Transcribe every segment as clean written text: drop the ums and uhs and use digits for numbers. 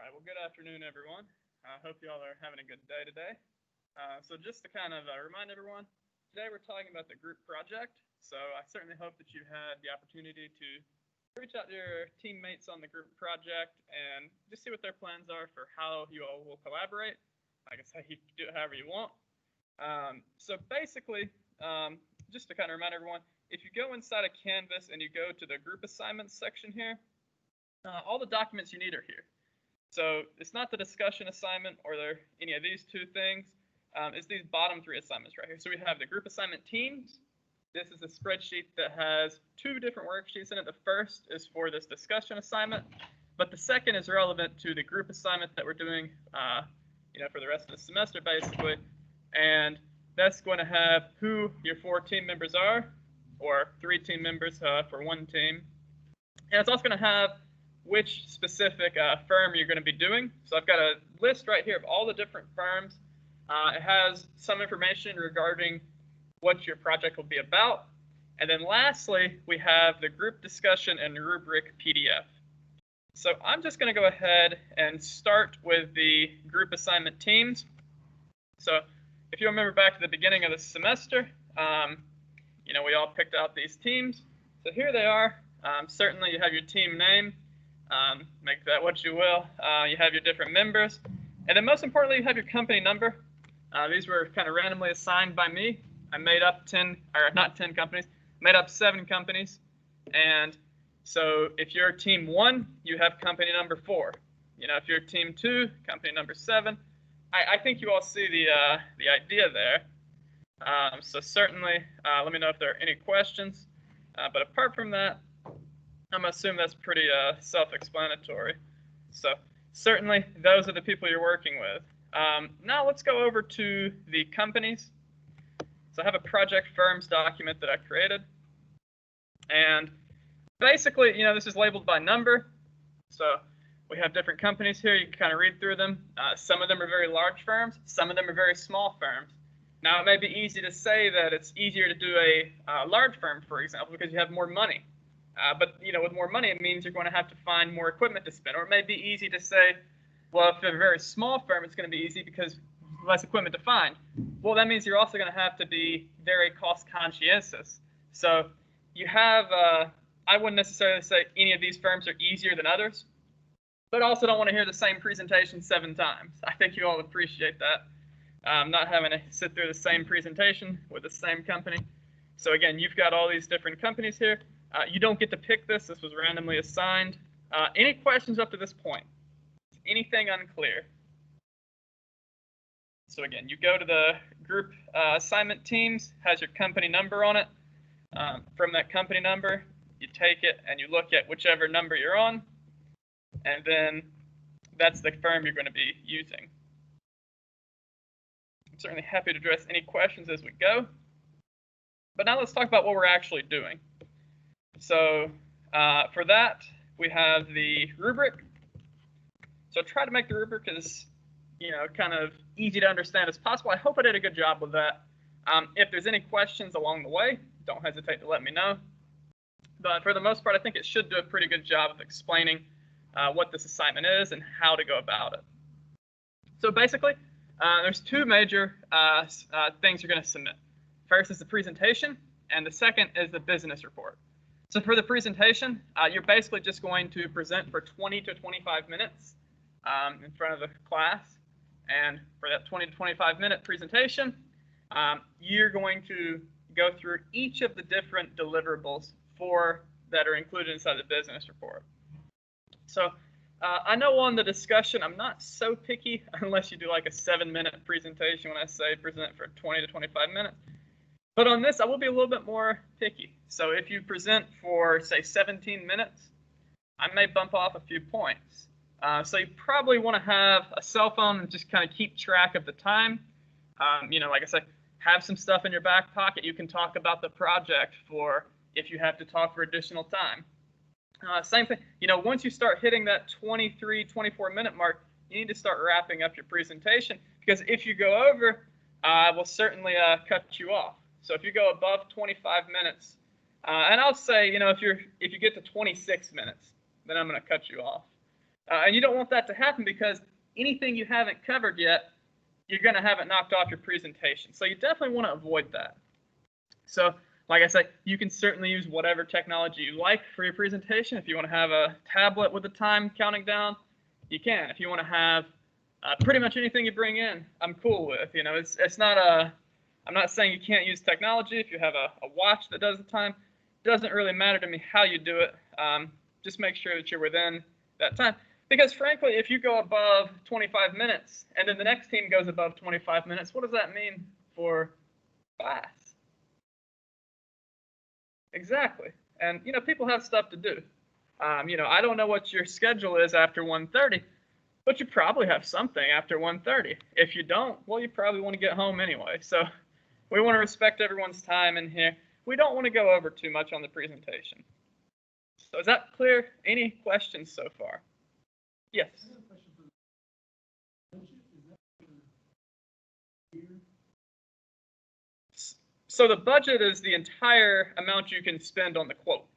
right, well, good afternoon, everyone. I hope you all are having a good day today. So just to kind of remind everyone, today we're talking about the group project. So I certainly hope that you had the opportunity to reach out to your teammates on the group project and just see what their plans are for how you all will collaborate. Like I say, you can do it however you want. So basically, just to kind of remind everyone, if you go inside of Canvas and you go to the group assignments section here, all the documents you need are here. So it's not the discussion assignment or any of these two things. It's these bottom three assignments right here. So we have the group assignment teams. This is a spreadsheet that has two different worksheets in it. The first is for this discussion assignment, but the second is relevant to the group assignment that we're doing, for the rest of the semester, basically. And that's going to have who your 4 team members are, or 3 team members for one team. And it's also going to have which specific firm you're going to be doing. So I've got a list right here of all the different firms. It has some information regarding what your project will be about. And then lastly, we have the group discussion and rubric PDF. So I'm just going to go ahead and start with the group assignment teams. So if you remember back to the beginning of the semester, we all picked out these teams. So here they are. Certainly you have your team name. Make that what you will. You have your different members. And then most importantly, you have your company number. These were kind of randomly assigned by me. I made up 7 companies. And so if you're team 1, you have company number 4. If you're team 2, company number 7. I think you all see the idea there. So certainly, let me know if there are any questions. But apart from that, I'm going to assume that's pretty self-explanatory. So certainly, those are the people you're working with. Now let's go over to the companies. So I have a project firms document that I created. And basically, this is labeled by number. So we have different companies here. You can kind of read through them. Some of them are very large firms. Some of them are very small firms. Now, it may be easy to say that it's easier to do a large firm, for example, because you have more money. But with more money, it means you're going to have to find more equipment to spend. Or it may be easy to say, well, if you're a very small firm, it's going to be easy because less equipment to find. Well, that means you're also going to have to be very cost conscientious. So you have, I wouldn't necessarily say any of these firms are easier than others, but also don't want to hear the same presentation 7 times. I think you all appreciate that. Not having to sit through the same presentation with the same company. So again, you've got all these different companies here. You don't get to pick this. This was randomly assigned. Any questions up to this point? Anything unclear? So again, you go to the group assignment teams, has your company number on it. From that company number, you take it and you look at whichever number you're on, and then that's the firm you're going to be using. I'm certainly happy to address any questions as we go. But now let's talk about what we're actually doing. So for that, we have the rubric. So try to make the rubric as kind of easy to understand as possible. I hope I did a good job with that. If there's any questions along the way, don't hesitate to let me know. But for the most part, I think it should do a pretty good job of explaining what this assignment is and how to go about it. So basically, there's 2 major things you're going to submit. First is the presentation, and the second is the business report. So for the presentation, you're basically just going to present for 20 to 25 minutes in front of the class. And for that 20 to 25 minute presentation, you're going to go through each of the different deliverables that are included inside the business report. So I know on the discussion, I'm not so picky unless you do like a 7-minute presentation when I say present for 20 to 25 minutes. But on this, I will be a little bit more picky. So if you present for, say, 17 minutes, I may bump off a few points. So you probably want to have a cell phone and just kind of keep track of the time. Like I said, have some stuff in your back pocket. You can talk about the project for if you have to talk for additional time. Same thing, once you start hitting that 23, 24-minute mark, you need to start wrapping up your presentation, because if you go over, I will certainly cut you off. So if you go above 25 minutes, and I'll say, if you get to 26 minutes, then I'm going to cut you off. And you don't want that to happen because anything you haven't covered yet, you're going to have it knocked off your presentation. So you definitely want to avoid that. So like I said, you can certainly use whatever technology you like for your presentation. If you want to have a tablet with the time counting down, you can. If you want to have pretty much anything you bring in, I'm cool with. You know, it's not a, I'm not saying you can't use technology. If you have a watch that does the time, it doesn't really matter to me how you do it. Just make sure that you're within that time. Because frankly, if you go above 25 minutes and then the next team goes above 25 minutes, what does that mean for class? Exactly. And, you know, people have stuff to do. You know, I don't know what your schedule is after 1:30, but you probably have something after 1:30. If you don't, well, you probably want to get home anyway. So we want to respect everyone's time in here. We don't want to go over too much on the presentation. So is that clear? Any questions so far? Yes. So the budget is the entire amount you can spend on the quote.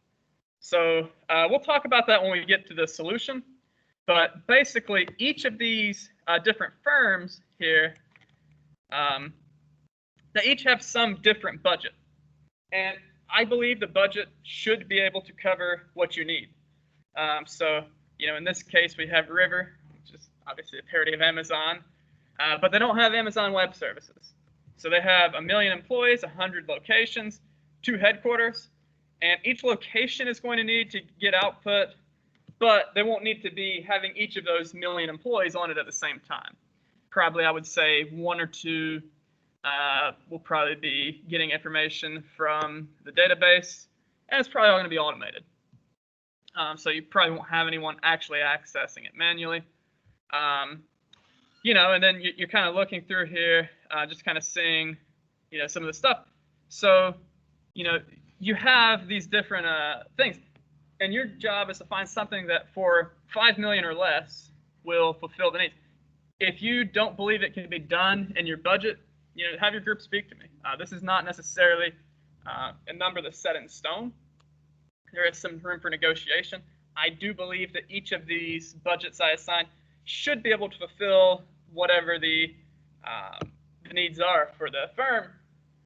So we'll talk about that when we get to the solution. But basically, each of these different firms here, they each have some different budget. And I believe the budget should be able to cover what you need. So, you know, in this case, we have River, which is obviously a parody of Amazon, but they don't have Amazon Web Services. So they have 1 million employees, 100 locations, 2 headquarters, and each location is going to need to get output, but they won't need to be having each of those 1 million employees on it at the same time. Probably, I would say 1 or 2 will probably be getting information from the database, and it's probably all going to be automated. So you probably won't have anyone actually accessing it manually. You know, and then you're kind of looking through here, just kind of seeing, you know, some of the stuff. So, you know, you have these different things, and your job is to find something that for 5 million or less will fulfill the needs. If you don't believe it can be done in your budget, you know, have your group speak to me. This is not necessarily a number that's set in stone. There is some room for negotiation. I do believe that each of these budgets I assign should be able to fulfill whatever the needs are for the firm.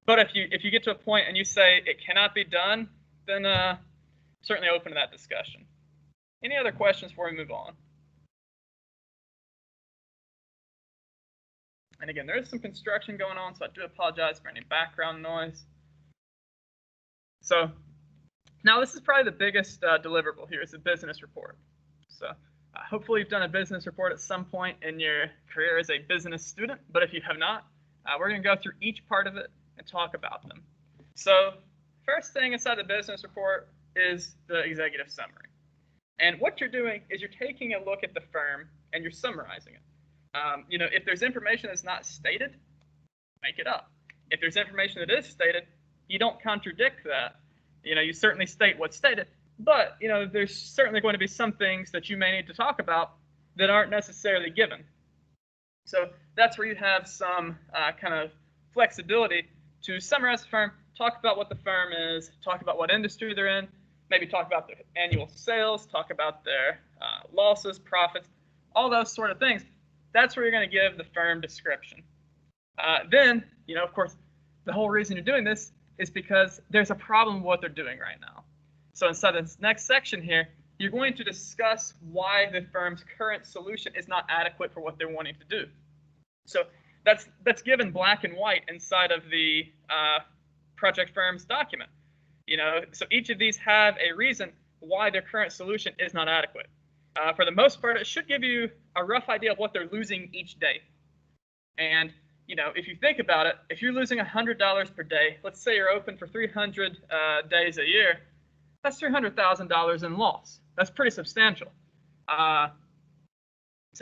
But if you get to a point and you say it cannot be done, then certainly open to that discussion. Any other questions before we move on? And again, there is some construction going on, so I do apologize for any background noise. So now this is probably the biggest deliverable here is the business report. So hopefully you've done a business report at some point in your career as a business student, but if you have not, we're going to go through each part of it and talk about them. So first thing inside the business report is the executive summary. And what you're doing is you're taking a look at the firm and you're summarizing it. You know, if there's information that's not stated, make it up. If there's information that is stated, you don't contradict that. You know, you certainly state what's stated, but, you know, there's certainly going to be some things that you may need to talk about that aren't necessarily given. So that's where you have some kind of flexibility to summarize the firm, talk about what the firm is, talk about what industry they're in, maybe talk about their annual sales, talk about their losses, profits, all those sort of things. That's where you're going to give the firm description. Then, you know, of course, the whole reason you're doing this is because there's a problem with what they're doing right now. So inside this next section here, you're going to discuss why the firm's current solution is not adequate for what they're wanting to do. So that's given black and white inside of the project firm's document. You know, so each of these have a reason why their current solution is not adequate. For the most part, it should give you a rough idea of what they're losing each day. And, you know, if you think about it, if you're losing $100 per day, let's say you're open for 300 days a year, that's $300,000 in loss. That's pretty substantial. So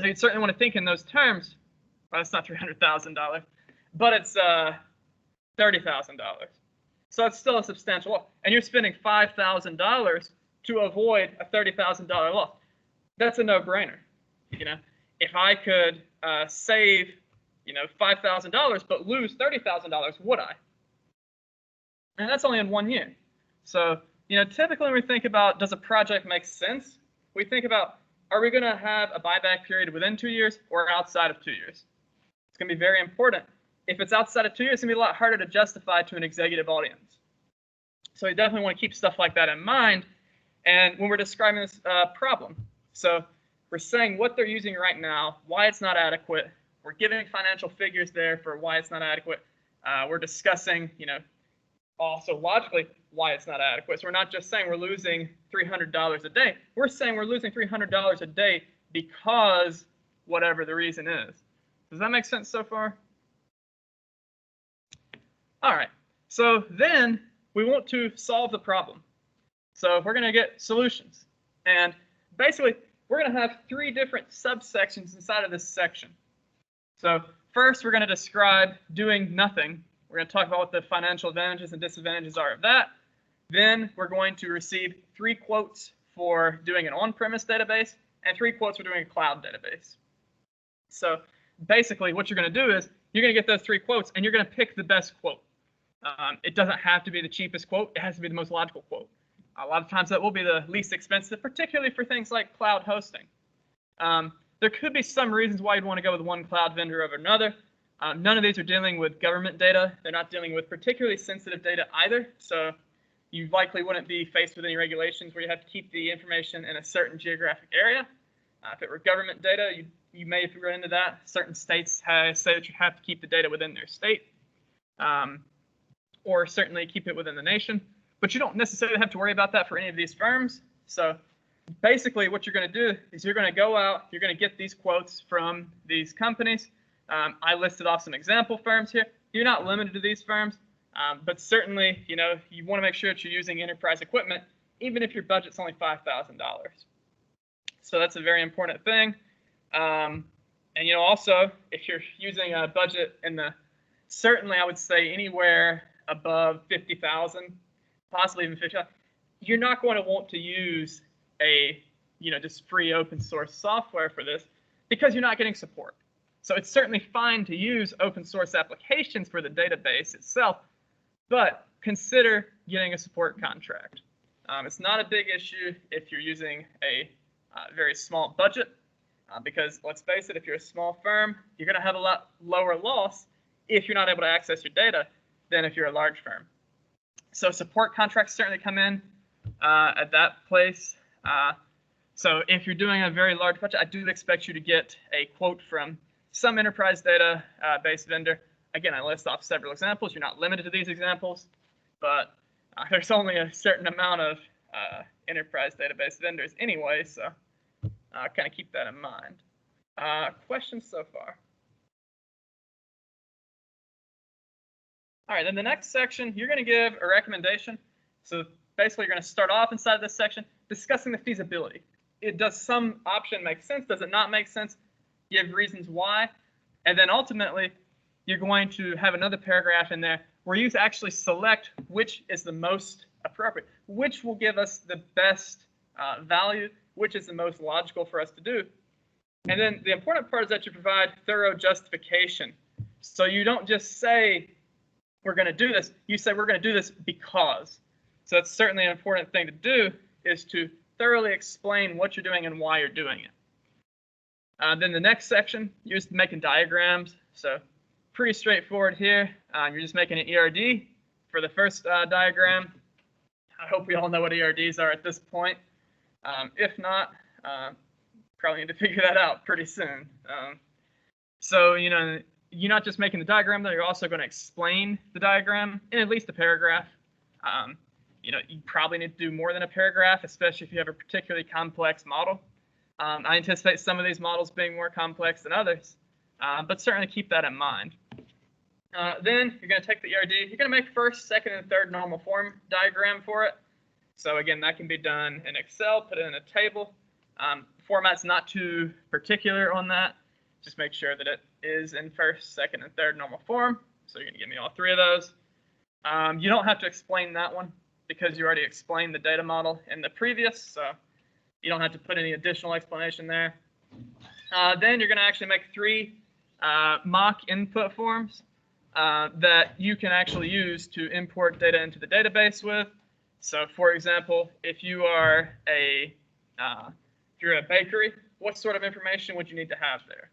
you'd certainly want to think in those terms. Well, it's not $300,000, but it's $30,000. So it's still a substantial loss. And you're spending $5,000 to avoid a $30,000 loss. That's a no-brainer. You know, if I could save, you know, $5,000 but lose $30,000, would I? And that's only in 1 year. So, you know, typically when we think about does a project make sense, we think about are we going to have a buyback period within 2 years or outside of 2 years? It's going to be very important. If it's outside of 2 years, it's going to be a lot harder to justify to an executive audience. So you definitely want to keep stuff like that in mind. And when we're describing this problem, so we're saying what they're using right now, why it's not adequate. We're giving financial figures there for why it's not adequate. We're discussing, also logically why it's not adequate. So we're not just saying we're losing $300 a day. We're saying we're losing $300 a day because whatever the reason is. Does that make sense so far? All right. So then we want to solve the problem. So we're going to get solutions. And basically, we're going to have 3 different subsections inside of this section. So first, we're going to describe doing nothing. We're going to talk about what the financial advantages and disadvantages are of that. Then we're going to receive 3 quotes for doing an on-premise database and 3 quotes for doing a cloud database. So basically, what you're going to do is you're going to get those 3 quotes, and you're going to pick the best quote. It doesn't have to be the cheapest quote. It has to be the most logical quote. A lot of times that will be the least expensive, particularly for things like cloud hosting. There could be some reasons why you'd want to go with one cloud vendor over another. None of these are dealing with government data. They're not dealing with particularly sensitive data either. So you likely wouldn't be faced with any regulations where you have to keep the information in a certain geographic area. If it were government data, you may run into that. Certain states say that you have to keep the data within their state, or certainly keep it within the nation. But you don't necessarily have to worry about that for any of these firms. So basically what you're going to do is you're going to go out, you're going to get these quotes from these companies. I listed off some example firms here. You're not limited to these firms, but certainly, you want to make sure that you're using enterprise equipment, even if your budget's only $5,000. So that's a very important thing. And, also, if you're using a budget in the, certainly I would say anywhere above 50,000, possibly even 50,000, you're not going to want to use a, just free open source software for this because you're not getting support. So it's certainly fine to use open source applications for the database itself, but consider getting a support contract. It's not a big issue if you're using a very small budget, because let's face it, if you're a small firm, you're going to have a lot lower loss if you're not able to access your data than if you're a large firm. So support contracts certainly come in at that place. So if you're doing a very large budget, I do expect you to get a quote from some enterprise data based vendor. Again, I list off several examples. You're not limited to these examples, but there's only a certain amount of enterprise database vendors anyway, so kind of keep that in mind. Questions so far? All right, then the next section, you're going to give a recommendation. So basically, you're going to start off inside of this section discussing the feasibility. Does some option make sense? Does it not make sense? Give reasons why. And then ultimately, you're going to have another paragraph in there where you actually select which is the most appropriate, which will give us the best value, which is the most logical for us to do. And then the important part is that you provide thorough justification. So you don't just say, we're going to do this. You say, we're going to do this because. So that's certainly an important thing to do, is to thoroughly explain what you're doing and why you're doing it. Then the next section, you're just making diagrams. So pretty straightforward here. You're just making an ERD for the first diagram. I hope we all know what ERDs are at this point. If not, probably need to figure that out pretty soon. So, you're not just making the diagram, though. You're also going to explain the diagram in at least a paragraph. You probably need to do more than a paragraph, especially if you have a particularly complex model. I anticipate some of these models being more complex than others, but certainly keep that in mind. Then you're going to take the ERD. You're going to make first, second, and third normal form diagram for it. So again, that can be done in Excel, put it in a table. Format's not too particular on that. Just make sure that it is in first, second, and third normal form. So you're going to give me all 3 of those. You don't have to explain that one because you already explained the data model in the previous, so you don't have to put any additional explanation there. Then you're going to actually make 3 mock input forms that you can actually use to import data into the database with. So for example, if you are a If you're a bakery, what sort of information would you need to have there?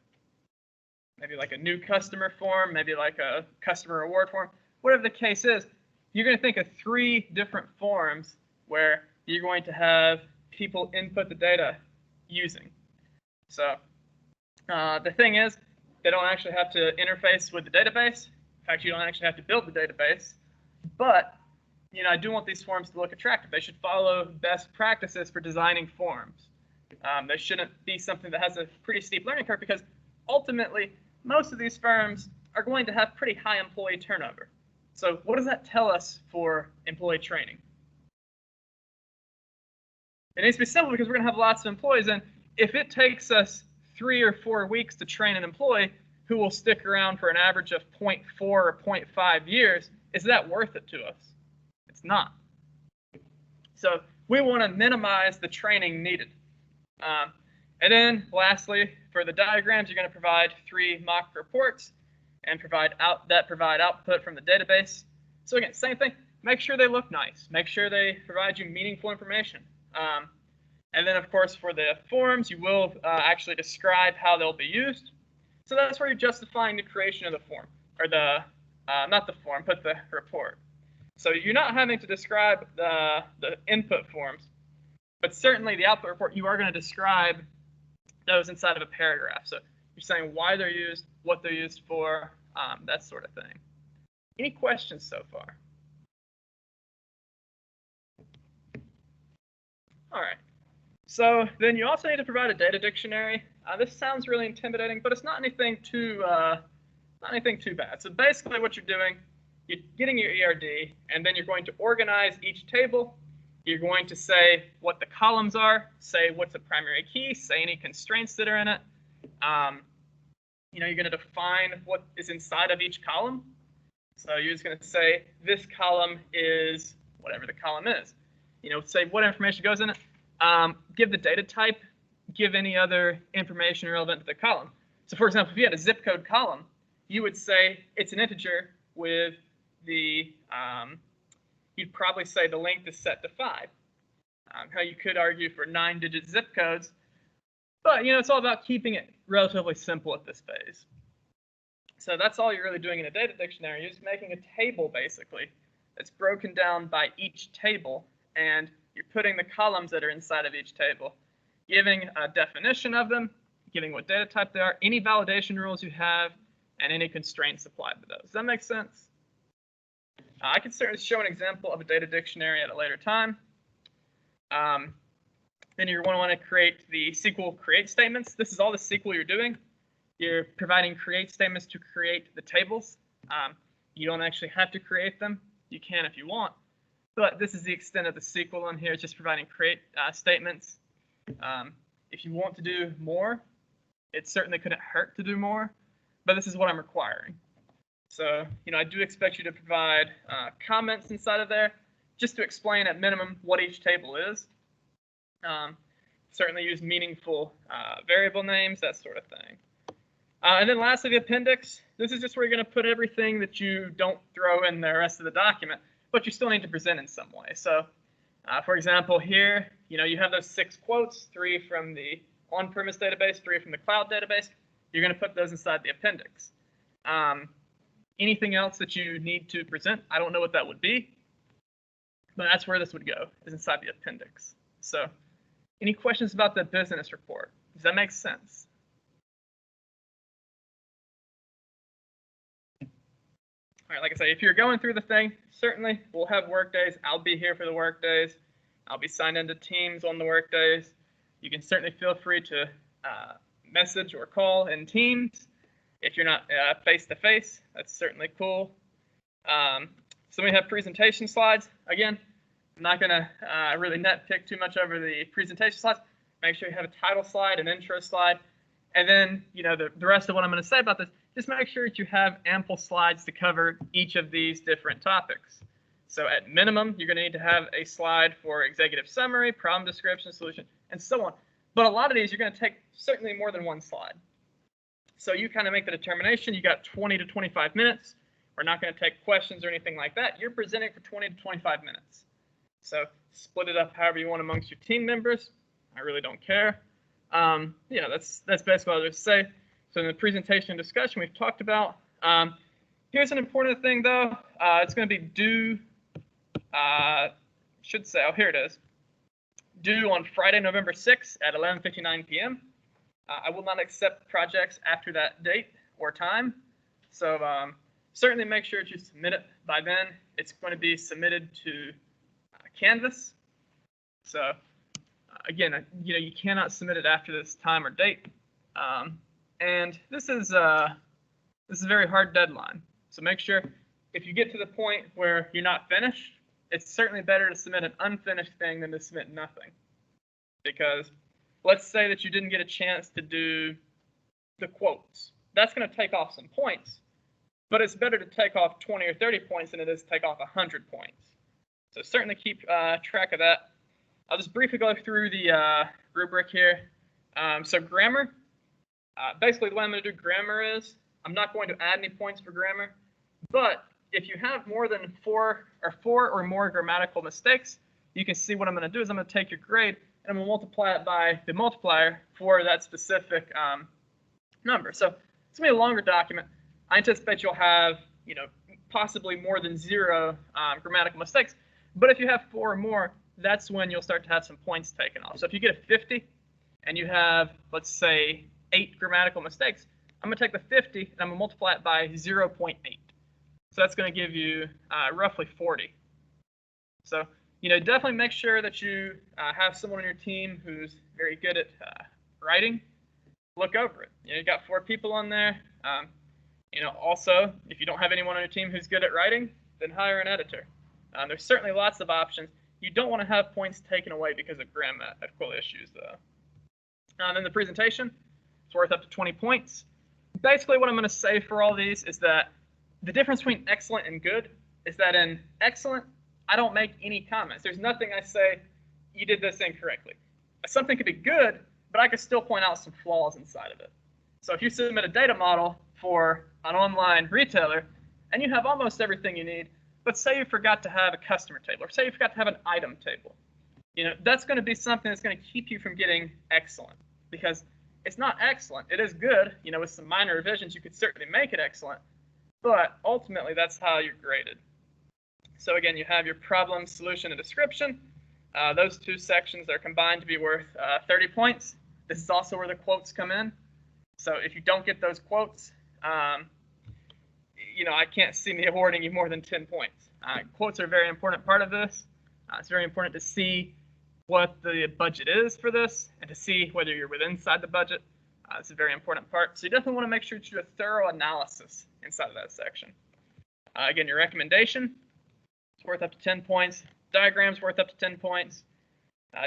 Maybe like a new customer form, maybe like a customer reward form, whatever the case is. You're going to think of 3 different forms where you're going to have people input the data using. So the thing is, they don't actually have to interface with the database. In fact, you don't actually have to build the database. But I do want these forms to look attractive. They should follow best practices for designing forms. They shouldn't be something that has a pretty steep learning curve, because ultimately, most of these firms are going to have pretty high employee turnover. So what does that tell us for employee training? It needs to be simple, because we're going to have lots of employees, and if it takes us 3 or 4 weeks to train an employee who will stick around for an average of 0.4 or 0.5 years, is that worth it to us? It's not. So we want to minimize the training needed. And then lastly, for the diagrams, you're going to provide 3 mock reports and provide output from the database. So again, same thing. Make sure they look nice. Make sure they provide you meaningful information. And then, of course, for the forms, you will actually describe how they'll be used. So that's where you're justifying the creation of the form, or not the form, but the report. So you're not having to describe the input forms, but certainly the output report, you are going to describe those inside of a paragraph. So you're saying why they're used, what they're used for, that sort of thing. Any questions so far? All right. So then you also need to provide a data dictionary. This sounds really intimidating, but it's not anything too bad. So basically what you're doing, you're getting your ERD, and then you're going to organize each table. You're going to say what the columns are, say what's the primary key, say any constraints that are in it. You're going to define what is inside of each column. So you're just going to say this column is whatever the column is. Say what information goes in it. Give the data type, give any other information relevant to the column. So for example, if you had a zip code column, you would say it's an integer with the, you'd probably say the length is set to 5. How you could argue for 9-digit zip codes, but it's all about keeping it relatively simple at this phase. So that's all you're really doing in a data dictionary. You're just making a table basically that's broken down by each table, and you're putting the columns that are inside of each table, giving a definition of them, giving what data type they are, any validation rules you have, and any constraints applied to those. Does that make sense? I can certainly show an example of a data dictionary at a later time. Then you're going to want to create the SQL create statements. This is all the SQL you're doing. You're providing create statements to create the tables. You don't actually have to create them. You can if you want. But this is the extent of the SQL on here. It's just providing create statements. If you want to do more, it certainly couldn't hurt to do more, but this is what I'm requiring. So, I do expect you to provide comments inside of there, just to explain at minimum what each table is. Certainly use meaningful variable names, that sort of thing. And then lastly, the appendix. This is just where you're going to put everything that you don't throw in the rest of the document, but you still need to present in some way. So, for example, here, you have those 6 quotes, 3 from the on-premise database, 3 from the cloud database. You're going to put those inside the appendix. Anything else that you need to present, I don't know what that would be, but that's where this would go, is inside the appendix. So, any questions about the business report? Does that make sense? All right, like I say, if you're going through the thing, certainly we'll have work days. I'll be here for the work days. I'll be signed into Teams on the work days. You can certainly feel free to message or call in Teams. If you're not face-to-face, that's certainly cool. So we have presentation slides. Again, I'm not going to really nitpick too much over the presentation slides. Make sure you have a title slide, an intro slide, and then the rest of what I'm going to say about this, just make sure that you have ample slides to cover each of these different topics. So at minimum, you're going to need to have a slide for executive summary, problem description, solution, and so on. But a lot of these, you're going to take certainly more than one slide. So you kind of make the determination. You got 20 to 25 minutes. We're not going to take questions or anything like that. You're presenting for 20 to 25 minutes. So split it up however you want amongst your team members. I really don't care. that's basically what I was say. So in the presentation and discussion we've talked about. Here's an important thing though. It's going to be due. Should say, oh, here it is. Due on Friday, November 6th at 11:59 p.m. I will not accept projects after that date or time. So certainly make sure that you submit it by then. It's going to be submitted to Canvas. So again, you cannot submit it after this time or date. And this is a very hard deadline. So make sure if you get to the point where you're not finished, it's certainly better to submit an unfinished thing than to submit nothing. Because let's say that you didn't get a chance to do the quotes. That's going to take off some points, but it's better to take off 20 or 30 points than it is to take off 100 points. So certainly keep track of that. I'll just briefly go through the rubric here. So grammar, basically the way I'm going to do grammar is I'm not going to add any points for grammar, but if you have more than four or more grammatical mistakes, you can see what I'm going to do is I'm going to take your grade and I'm going to multiply it by the multiplier for that specific number. So it's going to be a longer document. I anticipate you'll have, possibly more than 0 grammatical mistakes. But if you have 4 or more, that's when you'll start to have some points taken off. So if you get a 50 and you have, let's say, 8 grammatical mistakes, I'm going to take the 50 and I'm going to multiply it by 0.8. So that's going to give you roughly 40. So, definitely make sure that you have someone on your team who's very good at writing. Look over it. You got 4 people on there. Also, if you don't have anyone on your team who's good at writing, then hire an editor. There's certainly lots of options. You don't want to have points taken away because of grammatical issues, though. Then the presentation, it's worth up to 20 points. Basically, what I'm going to say for all these is that the difference between excellent and good is that in excellent, I don't make any comments. There's nothing I say, you did this incorrectly. Something could be good, but I could still point out some flaws inside of it. So if you submit a data model for an online retailer and you have almost everything you need, but say you forgot to have a customer table or say you forgot to have an item table, that's going to be something that's going to keep you from getting excellent because it's not excellent. It is good. With some minor revisions, you could certainly make it excellent, but ultimately that's how you're graded. So again, you have your problem, solution, and description. Those 2 sections are combined to be worth 30 points. This is also where the quotes come in. So if you don't get those quotes, I can't see me awarding you more than 10 points. Quotes are a very important part of this. It's very important to see what the budget is for this and to see whether you're inside the budget. It's a very important part. So you definitely want to make sure that you do a thorough analysis inside of that section. Again, your recommendation is worth up to 10 points. Diagrams worth up to 10 points.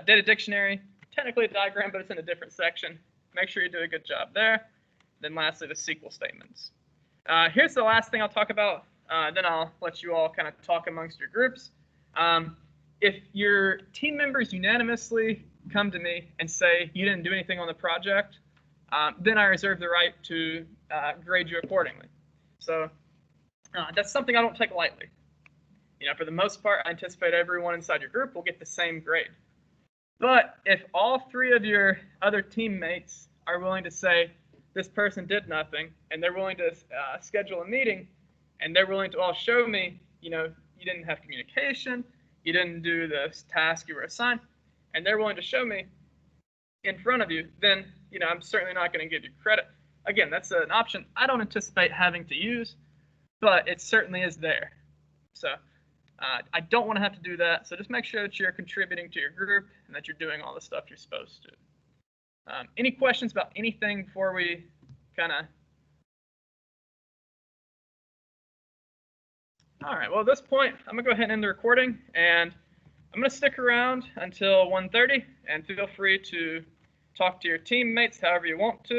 Data dictionary, technically a diagram, but it's in a different section. Make sure you do a good job there. Then lastly, the SQL statements. Here's the last thing I'll talk about. Then I'll let you all kind of talk amongst your groups. If your team members unanimously come to me and say you didn't do anything on the project, then I reserve the right to grade you accordingly. So that's something I don't take lightly. For the most part, I anticipate everyone inside your group will get the same grade. But if all 3 of your other teammates are willing to say this person did nothing, and they're willing to schedule a meeting, and they're willing to all show me, you didn't have communication, you didn't do the task you were assigned, and they're willing to show me in front of you, then, I'm certainly not going to give you credit. Again, that's an option I don't anticipate having to use, but it certainly is there. So I don't want to have to do that. So just make sure that you're contributing to your group and that you're doing all the stuff you're supposed to. Any questions about anything before we kind of... All right, well, at this point, I'm going to go ahead and end the recording, and I'm going to stick around until 1:30, and feel free to talk to your teammates however you want to.